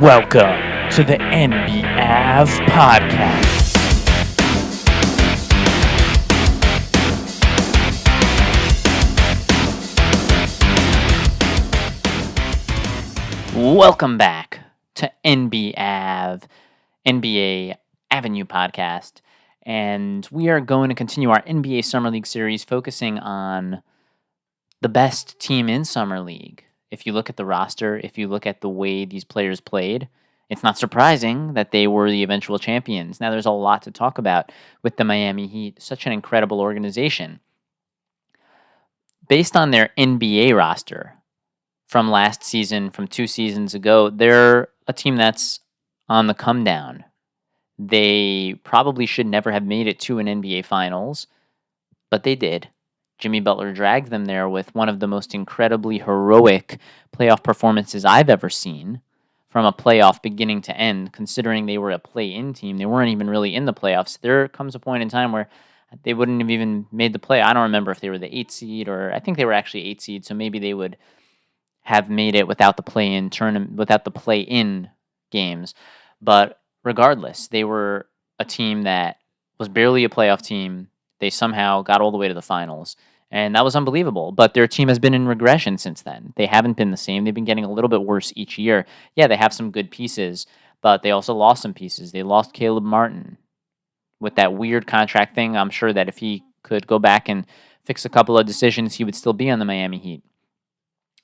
Welcome to the NBAV podcast. Welcome back to NBAV, NBA Avenue podcast. And we are going to continue our NBA Summer League series focusing on the best team in Summer League. If you look at the roster, if you look at the way these players played, it's not surprising that they were the eventual champions. Now, there's a lot to talk about with the Miami Heat, such an incredible organization. Based on their NBA roster from last season, from 2 seasons ago, they're a team that's on the come down. They probably should never have made it to an NBA Finals, but they did. Jimmy Butler dragged them there with one of the most incredibly heroic playoff performances I've ever seen from a playoff beginning to end, considering they were a play-in team. They weren't even really in the playoffs. There comes a point in time where they wouldn't have even made the play. I don't remember if they were the 8 seed or I think they were actually 8 seed, so maybe they would have made it without the play-in tournament, without the play-in games. But regardless, they were a team that was barely a playoff team. They somehow got all the way to the finals, and that was unbelievable. But their team has been in regression since then. They haven't been the same. They've been getting a little bit worse each year. Yeah, they have some good pieces, but they also lost some pieces. They lost Caleb Martin with that weird contract thing. I'm sure that if he could go back and fix a couple of decisions, he would still be on the Miami Heat.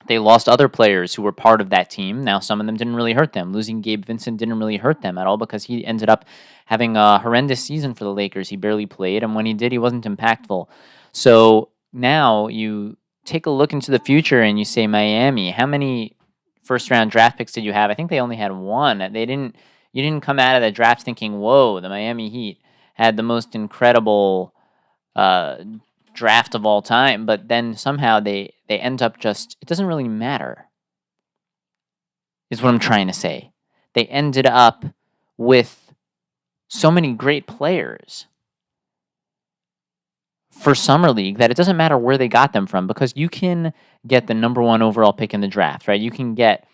They lost other players who were part of that team. Now, some of them didn't really hurt them. Losing Gabe Vincent didn't really hurt them at all because he ended up having a horrendous season for the Lakers. He barely played, and when he did, he wasn't impactful. So now you take a look into the future and you say, Miami, how many first-round draft picks did you have? I think they only had one. You didn't come out of the draft thinking, whoa, the Miami Heat had the most incredible draft of all time, but then somehow they end up just, it doesn't really matter, is what I'm trying to say. They ended up with so many great players for Summer League that it doesn't matter where they got them from, because you can get the number 1 overall pick in the draft, right? You can get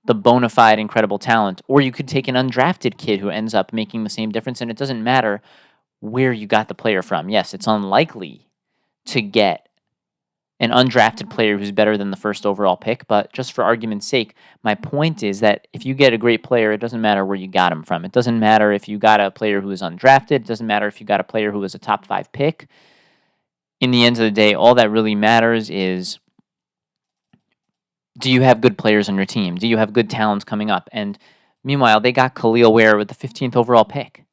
the bona fide incredible talent, or you could take an undrafted kid who ends up making the same difference, and it doesn't matter where you got the player from. Yes, it's unlikely to get an undrafted player who's better than the first overall pick, but just for argument's sake, my point is that if you get a great player, it doesn't matter where you got him from. It doesn't matter if you got a player who is undrafted. It doesn't matter if you got a player who was a top 5 pick. In the end of the day, all that really matters is, do you have good players on your team? Do you have good talents coming up? And meanwhile, they got Khalil Ware with the 15th overall pick.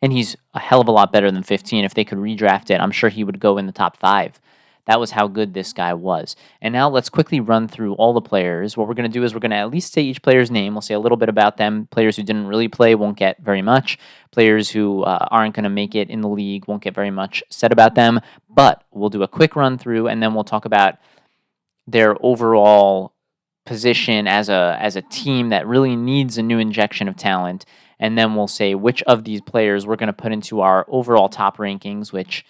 And he's a hell of a lot better than 15. If they could redraft it, I'm sure he would go in the top 5. That was how good this guy was. And now let's quickly run through all the players. What we're going to do is we're going to at least say each player's name. We'll say a little bit about them. Players who didn't really play won't get very much. Players who aren't going to make it in the league won't get very much said about them. But we'll do a quick run through, and then we'll talk about their overall position as a team that really needs a new injection of talent. And then we'll say which of these players we're going to put into our overall top rankings, which,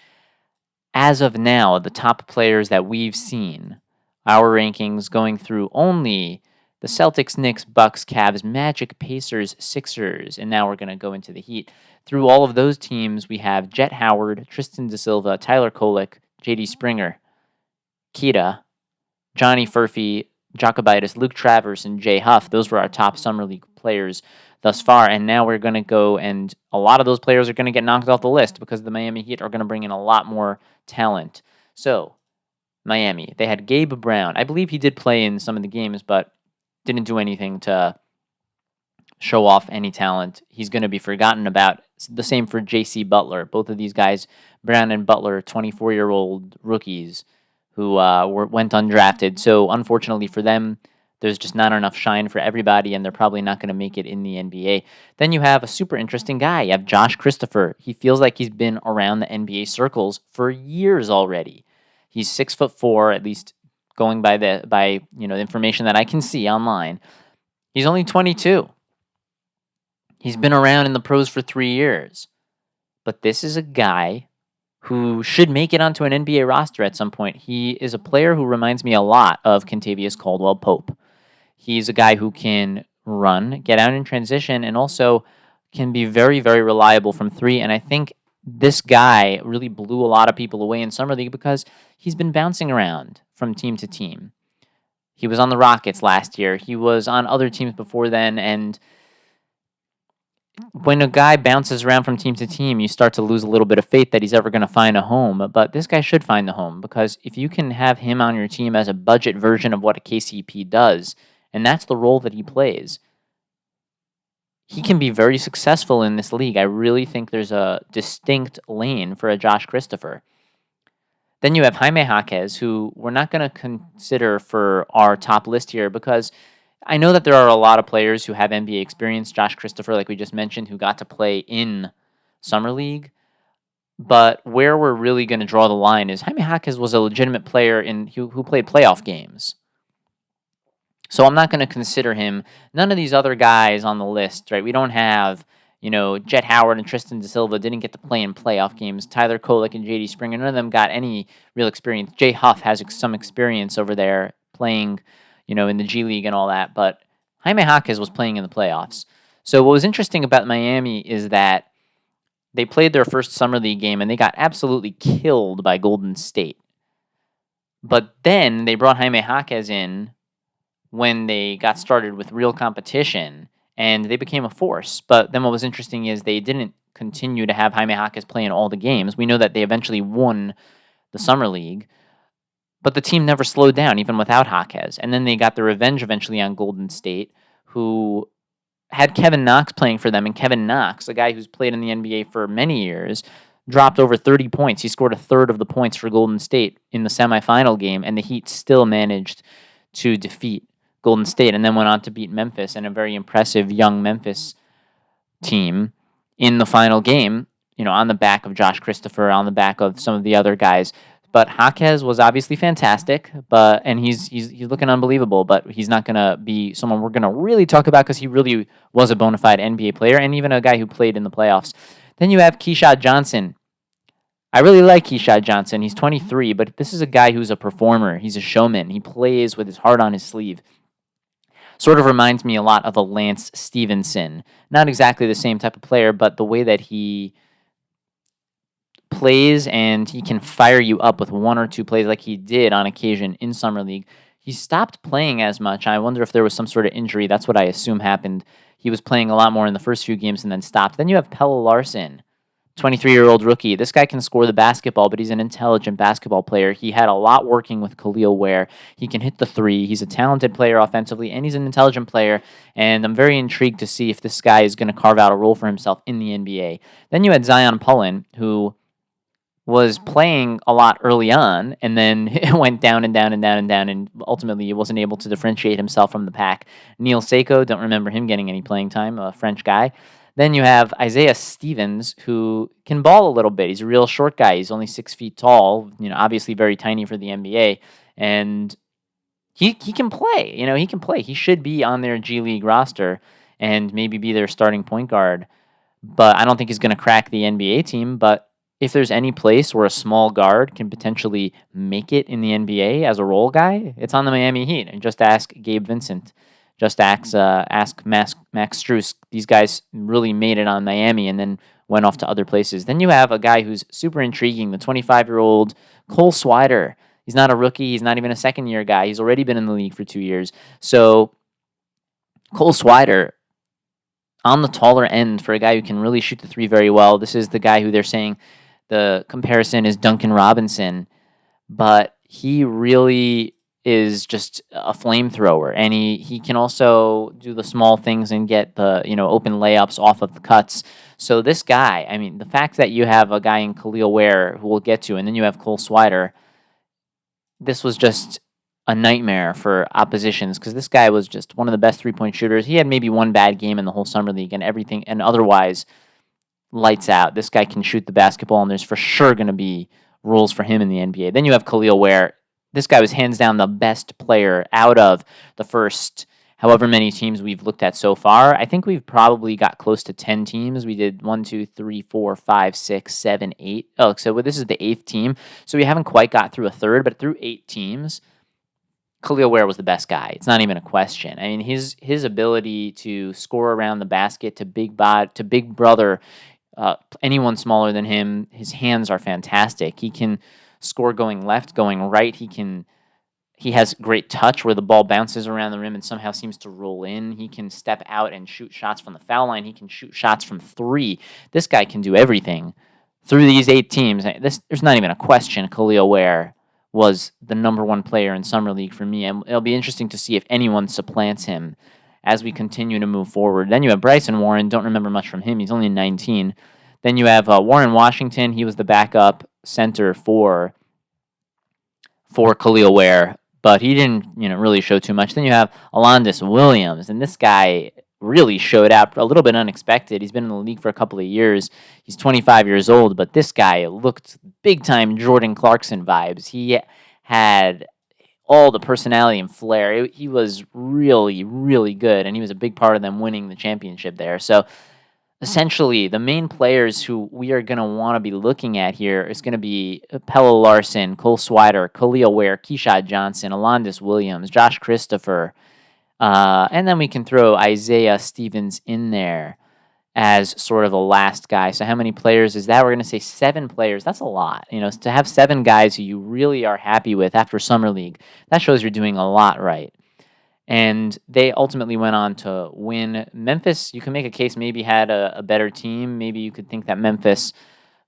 as of now, the top players that we've seen, our rankings going through only the Celtics, Knicks, Bucks, Cavs, Magic, Pacers, Sixers, and now we're going to go into the Heat. Through all of those teams, we have Jet Howard, Tristan Da Silva, Tyler Kolek, J.D. Springer, Keita, Johnny Furphy, Jacobitis, Luke Travers, and Jay Huff. Those were our top Summer League players thus far, and now we're going to go, and a lot of those players are going to get knocked off the list because the Miami Heat are going to bring in a lot more talent. So, Miami, they had Gabe Brown. I believe he did play in some of the games, but didn't do anything to show off any talent. He's going to be forgotten about. The same for J.C. Butler. Both of these guys, Brown and Butler, 24-year-old rookies who went undrafted. So, unfortunately for them, there's just not enough shine for everybody, and they're probably not going to make it in the NBA. Then you have a super interesting guy. You have Josh Christopher. He feels like he's been around the NBA circles for years already. He's 6'4", at least going by the information that I can see online. He's only 22. He's been around in the pros for 3 years. But this is a guy who should make it onto an NBA roster at some point. He is a player who reminds me a lot of Kentavious Caldwell-Pope. He's a guy who can run, get out in transition, and also can be very, very reliable from three. And I think this guy really blew a lot of people away in Summer League because he's been bouncing around from team to team. He was on the Rockets last year. He was on other teams before then. And when a guy bounces around from team to team, you start to lose a little bit of faith that he's ever going to find a home. But this guy should find a home because if you can have him on your team as a budget version of what a KCP does, and that's the role that he plays, he can be very successful in this league. I really think there's a distinct lane for a Josh Christopher. Then you have Jaime Jaquez, who we're not going to consider for our top list here because I know that there are a lot of players who have NBA experience. Josh Christopher, like we just mentioned, who got to play in Summer League. But where we're really going to draw the line is Jaime Jaquez was a legitimate player who played playoff games. So I'm not going to consider him. None of these other guys on the list, right? We don't have, Jet Howard and Tristan Da Silva didn't get to play in playoff games. Tyler Kolek and JD Springer, none of them got any real experience. Jay Huff has some experience over there playing, in the G League and all that. But Jaime Jaquez was playing in the playoffs. So what was interesting about Miami is that they played their first Summer League game and they got absolutely killed by Golden State. But then they brought Jaime Jaquez in when they got started with real competition, and they became a force. But then what was interesting is they didn't continue to have Jaime Jaquez play in all the games. We know that they eventually won the Summer League, but the team never slowed down, even without Jaquez. And then they got the revenge eventually on Golden State, who had Kevin Knox playing for them, and Kevin Knox, a guy who's played in the NBA for many years, dropped over 30 points. He scored a third of the points for Golden State in the semifinal game, and the Heat still managed to defeat Golden State and then went on to beat Memphis and a very impressive young Memphis team in the final game, on the back of Josh Christopher, on the back of some of the other guys. But Jaquez was obviously fantastic, and he's looking unbelievable, but he's not going to be someone we're going to really talk about because he really was a bona fide NBA player and even a guy who played in the playoffs. Then you have Keshad Johnson. I really like Keshad Johnson. He's 23, but this is a guy who's a performer. He's a showman. He plays with his heart on his sleeve. Sort of reminds me a lot of a Lance Stevenson. Not exactly the same type of player, but the way that he plays and he can fire you up with one or two plays like he did on occasion in Summer League. He stopped playing as much. I wonder if there was some sort of injury. That's what I assume happened. He was playing a lot more in the first few games and then stopped. Then you have Pelle Larsson, 23-year-old rookie. This guy can score the basketball, but he's an intelligent basketball player. He had a lot working with Khalil Ware. He can hit the three. He's a talented player offensively, and he's an intelligent player. And I'm very intrigued to see if this guy is going to carve out a role for himself in the NBA. Then you had Zion Pullen, who was playing a lot early on, and then it went down and down and down and down, and ultimately he wasn't able to differentiate himself from the pack. Neil Seiko, don't remember him getting any playing time, a French guy. Then you have Isaiah Stevens, who can ball a little bit. He's a real short guy. He's only 6 feet tall, obviously very tiny for the NBA. And he can play. He can play. He should be on their G League roster and maybe be their starting point guard. But I don't think he's going to crack the NBA team. But if there's any place where a small guard can potentially make it in the NBA as a role guy, it's on the Miami Heat. And just ask Gabe Vincent. Just ask Max Strus. These guys really made it on Miami and then went off to other places. Then you have a guy who's super intriguing, the 25-year-old Cole Swider. He's not a rookie. He's not even a second-year guy. He's already been in the league for 2 years. So Cole Swider, on the taller end for a guy who can really shoot the three very well. This is the guy who they're saying the comparison is Duncan Robinson, but he really is just a flamethrower, and he can also do the small things and get the open layups off of the cuts. So this guy, I mean, the fact that you have a guy in Khalil Ware who we'll get to, and then you have Cole Swider, this was just a nightmare for oppositions because this guy was just one of the best three-point shooters. He had maybe one bad game in the whole Summer League, and everything, and otherwise lights out. This guy can shoot the basketball, and there's for sure going to be rules for him in the NBA. Then you have Khalil Ware. This guy was hands down the best player out of the first however many teams we've looked at so far. I think we've probably got close to 10 teams. We did 1, 2, 3, 4, 5, 6, 7, 8. Oh, so this is the 8th team. So we haven't quite got through a third, but through 8 teams, Khalil Ware was the best guy. It's not even a question. I mean, his ability to score around the basket to big brother, anyone smaller than him. His hands are fantastic. He can score going left, going right. He has great touch where the ball bounces around the rim and somehow seems to roll in. He can step out and shoot shots from the foul line. He can shoot shots from three. This guy can do everything. Through these 8 teams, there's not even a question. Khalil Ware was the number 1 player in Summer League for me, and it'll be interesting to see if anyone supplants him as we continue to move forward. Then you have Bryson Warren. Don't remember much from him. He's only 19. Then you have Warren Washington. He was the backup center for Khalil Ware, but he didn't, really show too much. Then you have Alondes Williams, and this guy really showed out a little bit unexpected. He's been in the league for a couple of years. He's 25 years old, but this guy looked big-time Jordan Clarkson vibes. He had all the personality and flair. He was really, really good, and he was a big part of them winning the championship there. So essentially, the main players who we are going to want to be looking at here is going to be Pelle Larsson, Cole Swider, Khalil Ware, Keyshawn Johnson, Alondes Williams, Josh Christopher, and then we can throw Isaiah Stevens in there as sort of the last guy. So how many players is that? We're going to say 7 players. That's a lot. To have 7 guys who you really are happy with after Summer League, that shows you're doing a lot right. And they ultimately went on to win. Memphis, you can make a case, maybe had a better team. Maybe you could think that Memphis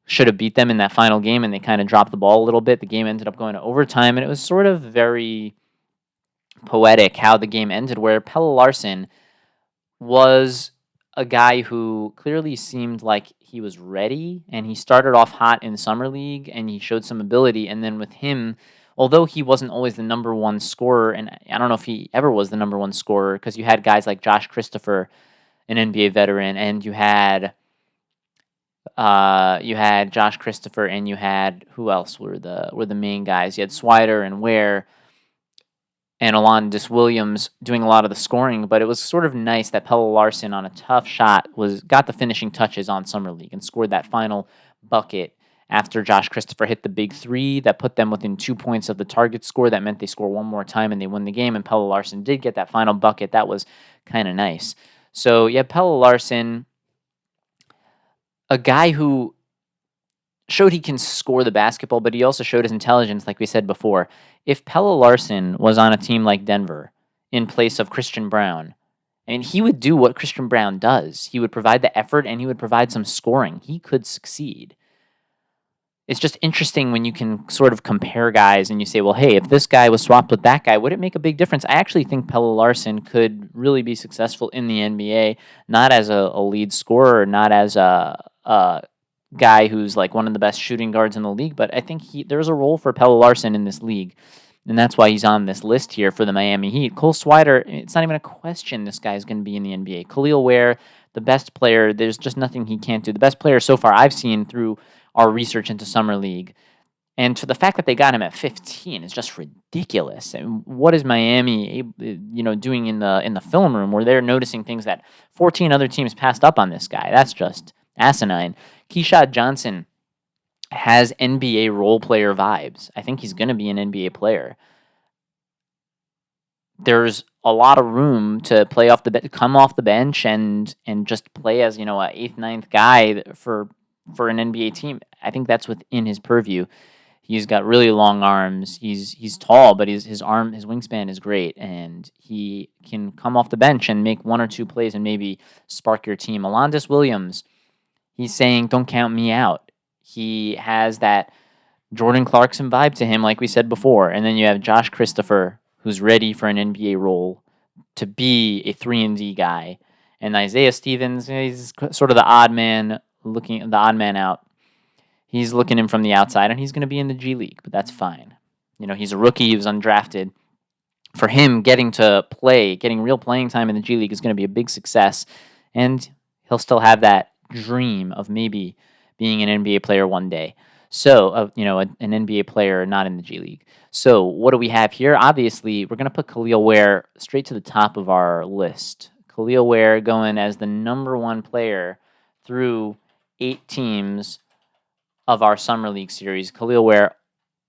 should have beat them in that final game, and they kind of dropped the ball a little bit. The game ended up going to overtime, and it was sort of very poetic how the game ended, where Pelle Larsson was a guy who clearly seemed like he was ready, and he started off hot in Summer League, and he showed some ability, and then with him, although he wasn't always the number 1 scorer, and I don't know if he ever was the number 1 scorer, because you had guys like Josh Christopher, an NBA veteran, and you had Josh Christopher, and you had, who else were the main guys? You had Swider and Ware and Alondes Williams doing a lot of the scoring, but it was sort of nice that Pelle Larsson on a tough shot got the finishing touches on Summer League and scored that final bucket after Josh Christopher hit the big 3 that put them within 2 points of the target score. That meant they score one more time and they win the game, and Pelle Larsson did get that final bucket. That was kind of nice. So, yeah, Pelle Larsson, a guy who showed he can score the basketball, but he also showed his intelligence, like we said before. If Pelle Larsson was on a team like Denver in place of Christian Braun, I mean, he would do what Christian Braun does. He would provide the effort, and he would provide some scoring. He could succeed. It's just interesting when you can sort of compare guys and you say, well, hey, if this guy was swapped with that guy, would it make a big difference? I actually think Pelle Larsson could really be successful in the NBA, not as a lead scorer, not as a guy who's like one of the best shooting guards in the league, but I think there's a role for Pelle Larsson in this league, and that's why he's on this list here for the Miami Heat. Cole Swider, it's not even a question this guy is going to be in the NBA. Khalil Ware, the best player, there's just nothing he can't do. The best player so far I've seen through our research into Summer League, and to the fact that they got him at 15 is just ridiculous. And what is Miami, doing in the film room where they're noticing things that 14 other teams passed up on this guy? That's just asinine. Keyshawn Johnson has NBA role player vibes. I think he's going to be an NBA player. There's a lot of room to come off the bench and just play as, a 8th, 9th guy for an NBA team. I think that's within his purview. He's got really long arms. He's tall, but his wingspan is great, and he can come off the bench and make 1 or 2 plays and maybe spark your team. Alondes Williams, he's saying, don't count me out. He has that Jordan Clarkson vibe to him, like we said before. And then you have Josh Christopher, who's ready for an NBA role to be a 3-and-D guy. And Isaiah Stevens, he's sort of the odd man out. He's looking in from the outside, and he's going to be in the G League, but that's fine. He's a rookie. He was undrafted. For him, getting real playing time in the G League is going to be a big success, and he'll still have that dream of maybe being an NBA player one day. So, an NBA player not in the G League. So, what do we have here? Obviously, we're going to put Khalil Ware straight to the top of our list. Khalil Ware going as the number 1 player through 8 teams of our Summer League series. Khalil Ware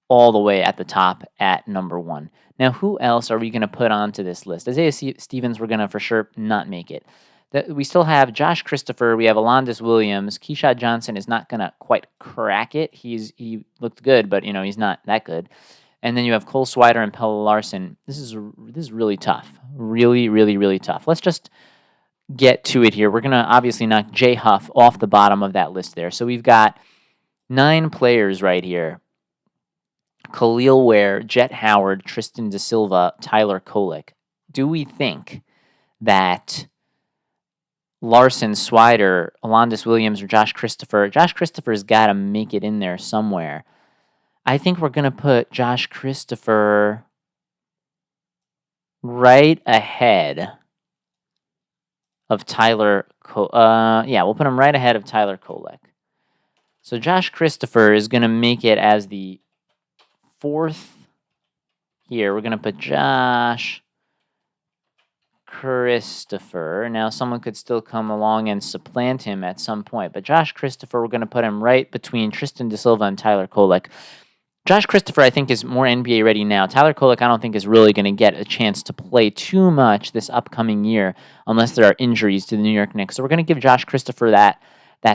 all the way at the top at number 1. Now, who else are we going to put onto this list? Isaiah Stevens, we're going to for sure not make it. We still have Josh Christopher. We have Alondes Williams. Keyshawn Johnson is not going to quite crack it. He looked good, but he's not that good. And then you have Cole Swider and Pelle Larson. This is really tough. Really, really, really tough. Let's just get to it here. We're going to obviously knock Jay Huff off the bottom of that list there. So we've got 9 players right here. Khalil Ware, Jet Howard, Tristan Da Silva, Tyler Kolek. Do we think that Larson, Swider, Alondes Williams, or Josh Christopher's got to make it in there somewhere? I think we're going to put Josh Christopher right ahead of Tyler. We'll put him right ahead of Tyler Kolek. So Josh Christopher is going to make it as the 4th here. We're going to put Josh Christopher. Now, someone could still come along and supplant him at some point, but Josh Christopher, we're going to put him right between Tristan Da Silva and Tyler Kolek. Josh Christopher, I think, is more NBA ready now. Tyler Kolek, I don't think, is really going to get a chance to play too much this upcoming year unless there are injuries to the New York Knicks. So we're going to give Josh Christopher that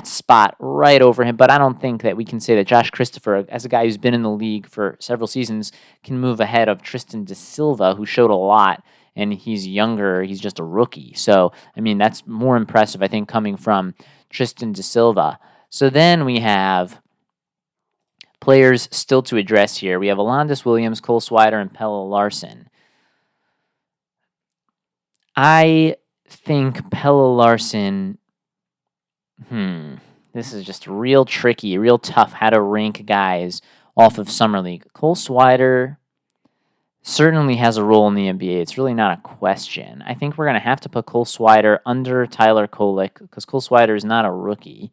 spot right over him, but I don't think that we can say that Josh Christopher, as a guy who's been in the league for several seasons, can move ahead of Tristan Da Silva, who showed a lot, and he's younger. He's just a rookie. So, that's more impressive, I think, coming from Tristan Da Silva. So then we have players still to address here. We have Alondes Williams, Cole Swider, and Pelle Larson. I think Pelle Larson, this is just real tricky, real tough how to rank guys off of Summer League. Cole Swider certainly has a role in the NBA. It's really not a question. I think we're going to have to put Cole Swider under Tyler Kolek because Cole Swider is not a rookie.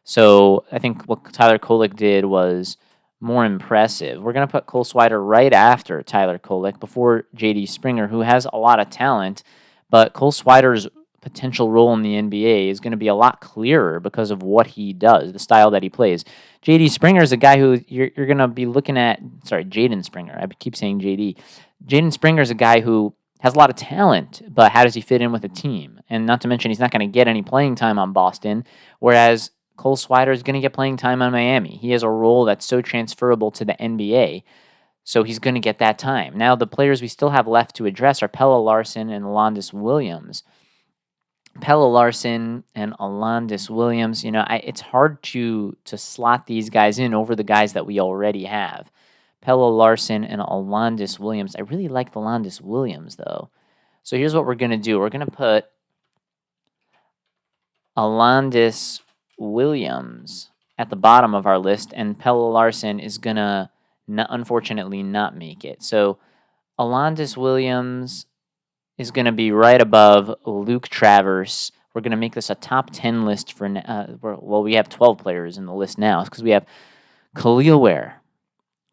So I think what Tyler Kolek did was more impressive. We're going to put Cole Swider right after Tyler Kolek before J.D. Springer, who has a lot of talent, but Cole Swider's potential role in the NBA is going to be a lot clearer because of what he does, the style that he plays. J.D. Springer is a guy who you're going to be looking at. Sorry, Jaden Springer. I keep saying J.D. Jaden Springer is a guy who has a lot of talent, but how does he fit in with a team? And not to mention, he's not going to get any playing time on Boston, whereas Cole Swider is going to get playing time on Miami. He has a role that's so transferable to the NBA, so he's going to get that time. Now, the players we still have left to address are Pelle Larson and Alondes Williams. Pelle Larson and Alondes Williams, it's hard to slot these guys in over the guys that we already have. Pelle Larson and Alondes Williams. I really like Alondes Williams, though. So here's what we're going to do. We're going to put Alondes Williams at the bottom of our list, and Pelle Larson is going to, unfortunately, not make it. So Alondes Williams is going to be right above Luke Travers. We're going to make this a top 10 list for we have 12 players in the list now because we have Khalil Ware,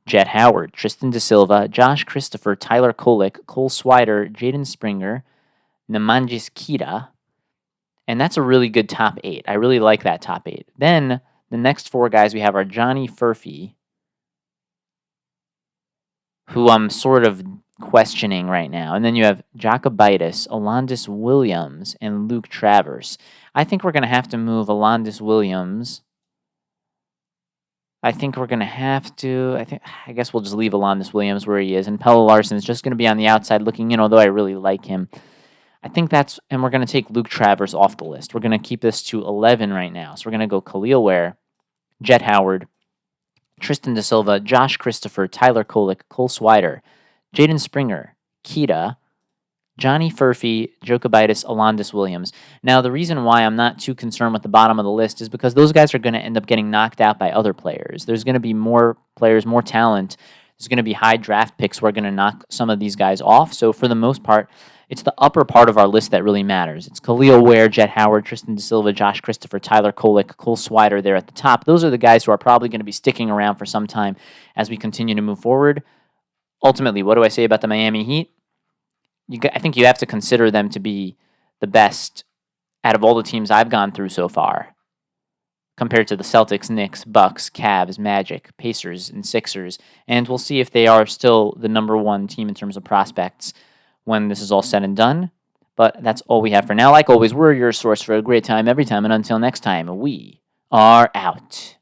Jet Howard, Tristan Da Silva, Josh Christopher, Tyler Kolek, Cole Swider, Jaden Springer, Nemanja Kita, and that's a really good top 8. I really like that top 8. Then the next 4 guys we have are Johnny Furphy, who I'm sort of questioning right now. And then you have Jacobaitis, Alondes Williams, and Luke Travers. I think we're going to have to move Alondes Williams. I guess we'll just leave Alondes Williams where he is. And Pelle Larson is just going to be on the outside looking in, although I really like him. And we're going to take Luke Travers off the list. We're going to keep this to 11 right now. So we're going to go Khalil Ware, Jet Howard, Tristan Da Silva, Josh Christopher, Tyler Kolek, Cole Swider, Jaden Springer, Kita, Johnny Furphy, Jacobaitis, Alondes Williams. Now, the reason why I'm not too concerned with the bottom of the list is because those guys are going to end up getting knocked out by other players. There's going to be more players, more talent. There's going to be high draft picks who are going to knock some of these guys off. So for the most part, it's the upper part of our list that really matters. It's Khalil Ware, Jet Howard, Tristan Da Silva, Josh Christopher, Tyler Kolek, Cole Swider there at the top. Those are the guys who are probably going to be sticking around for some time as we continue to move forward. Ultimately, what do I say about the Miami Heat? I think you have to consider them to be the best out of all the teams I've gone through so far. compared to the Celtics, Knicks, Bucks, Cavs, Magic, Pacers, and Sixers. And we'll see if they are still the number one team in terms of prospects when this is all said and done. But that's all we have for now. Like always, we're your source for a great time every time. And until next time, we are out.